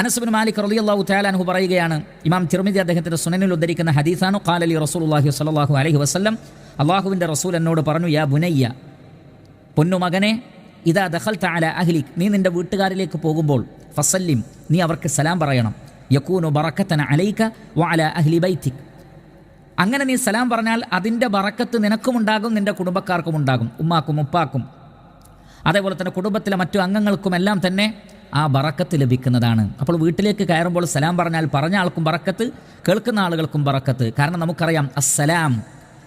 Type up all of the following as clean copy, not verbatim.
Anas bin Malik റളിയല്ലാഹു തആല അൻഹു പറയുകയാണ്, ഇമാം തിർമിദി അദ്ദേഹത്തിന്റെ സുനനിൽ ഉദ്ധരിക്കുന്ന ഹദീസാണ്, ഖാല ലി റസൂലുള്ളാഹി സ്വല്ലല്ലാഹു അലൈഹി വസല്ലം, അല്ലാഹുവിന്റെ റസൂൽ എന്നോട് പറഞ്ഞു, യാ ബുനയ്യ, പൊന്നുമകനെ, ഇദാ ദഖൽത അലാ അഹ്ലിക്, നീ നിന്റെ വീട്ടുകാരിലേക്ക് പോകുമ്പോൾ, ഫസല്ലിം, നീ അവർക്ക് സലാം പറയണം, യകൂനു ബറക്കതൻ അലൈക വഅലാ അഹ്ലി ബൈതിക്, അങ്ങനെ നീ സലാം പറഞ്ഞാൽ അതിൻ്റെ ബറക്കത്ത് നിനക്കുമുണ്ടാകും, നിന്റെ കുടുംബക്കാർക്കും ഉണ്ടാകും, ഉമ്മാക്കും ഉപ്പാക്കും അതേപോലെ തന്നെ കുടുംബത്തിലെ മറ്റു അംഗങ്ങൾക്കുമെല്ലാം തന്നെ ആ ബറക്കത്ത് ലഭിക്കുന്നതാണ്. അപ്പോൾ വീട്ടിലേക്ക് കയറുമ്പോൾ സലാം പറഞ്ഞാൽ പറഞ്ഞ ആൾക്കും ബറക്കത്ത്, കേൾക്കുന്ന ആളുകൾക്കും ബറക്കത്ത്. കാരണം നമുക്കറിയാം, അസ്സലാം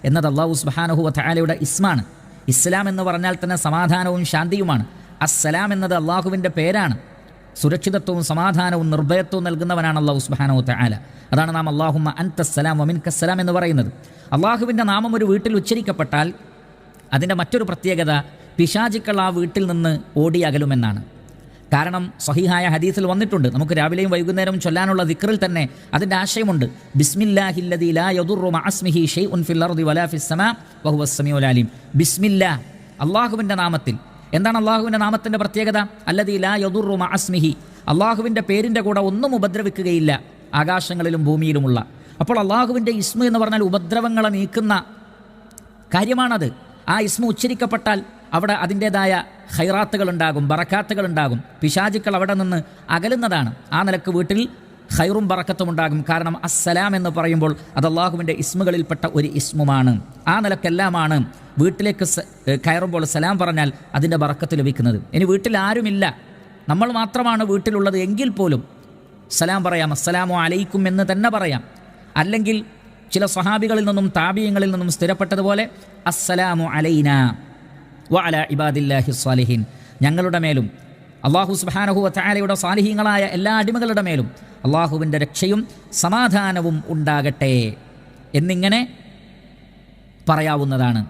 എന്നത് അല്ലാഹു സുബ്ഹാനഹു വ തആലയുടെ ഇസ്മാണ്. ഇസ്ലാം എന്ന് പറഞ്ഞാൽ തന്നെ സമാധാനവും ശാന്തിയുമാണ്. അസ്സലാം എന്നത് അള്ളാഹുവിൻ്റെ പേരാണ്. സുരക്ഷിതത്വവും സമാധാനവും നിർഭയത്വവും നൽകുന്നവനാണ് അല്ലാഹു സുബ്ഹാനഹു വ തആല. അതാണ് നാം അല്ലാഹുമ്മ അൻതസ്സലാം വ മിൻകസ്സലാം എന്ന് പറയുന്നത്. അള്ളാഹുവിൻ്റെ നാമം ഒരു വീട്ടിൽ ഉച്ചരിക്കപ്പെട്ടാൽ അതിൻ്റെ മറ്റൊരു പ്രത്യേകത, പിശാചുക്കൾ ആ വീട്ടിൽ നിന്ന് ഓടി അകലുമെന്നാണ്. കാരണം സ്വഹീഹായ ഹദീസിൽ വന്നിട്ടുണ്ട്, നമുക്ക് രാവിലെയും വൈകുന്നേരവും ചൊല്ലാനുള്ള ദിക്റിൽ തന്നെ അതിൻ്റെ ആശയമുണ്ട്. ബിസ്മില്ലാഹില്ലദീ ലാ യദുറു മഅസ്മിഹി ഷൈഉൻ ഫിൽ അർദി വലാ ഫിസ് സമാ വഹുവസ് സമീഉൽ അലീം. ബിസ്മില്ലാ, അള്ളാഹുവിൻ്റെ നാമത്തിൽ. എന്താണ് അള്ളാഹുവിൻ്റെ നാമത്തിൻ്റെ പ്രത്യേകത? അല്ലദീ ലാ യദുറു മഅസ്മിഹി, അള്ളാഹുവിൻ്റെ പേരിൻ്റെ കൂടെ ഒന്നും ഉപദ്രവിക്കുകയില്ല, ആകാശങ്ങളിലും ഭൂമിയിലുമുള്ള. അപ്പോൾ അള്ളാഹുവിൻ്റെ ഇസ്മ എന്ന് പറഞ്ഞാൽ ഉപദ്രവങ്ങളെ നീക്കുന്ന കാര്യമാണത്. ആ ഇസ്മ ഉച്ചരിക്കപ്പെട്ടാൽ അവിടെ അതിൻ്റേതായ ഖൈറാത്തുകൾ ഉണ്ടാകും, ബറക്കാത്തുകൾ ഉണ്ടാകും. പിശാചുക്കൾ അവിടെ നിന്ന് അകലുന്നതാണ്. ആ നിലക്ക് വീട്ടിൽ ഖൈറും ബറക്കത്തും ഉണ്ടാകും. കാരണം അസ്സലാം എന്ന് പറയുമ്പോൾ അത് അള്ളാഹുവിൻ്റെ ഇസ്മുകളിൽപ്പെട്ട ഒരു ഇസ്മുമാണ്. ആ നിലക്കെല്ലാമാണ് വീട്ടിലേക്ക് കയറുമ്പോൾ സലാം പറഞ്ഞാൽ അതിൻ്റെ ബറക്കത്ത് ലഭിക്കുന്നത്. ഇനി വീട്ടിൽ ആരുമില്ല, നമ്മൾ മാത്രമാണ് വീട്ടിലുള്ളത് എങ്കിൽ പോലും സലാം പറയാം, അസ്സലാമു അലൈക്കും എന്ന് തന്നെ പറയാം. അല്ലെങ്കിൽ ചില സ്വഹാബികളിൽ നിന്നും താബിയങ്ങളിൽ നിന്നും സ്ഥിരപ്പെട്ടതുപോലെ അസ്സലാമു അലൈനാ വഅലാ ഇബാദില്ലാഹി സ്വാലിഹീൻ, ഞങ്ങളുടെ മേലും അല്ലാഹു സുബ്ഹാനഹു വ തആലയുടെ സാലിഹീങ്ങളായ എല്ലാ അടിമകളുടെ മേലും അല്ലാഹുവിൻ്റെ രക്ഷയും സമാധാനവും ഉണ്ടാകട്ടെ എന്നിങ്ങനെ പറയാവുന്നതാണ്.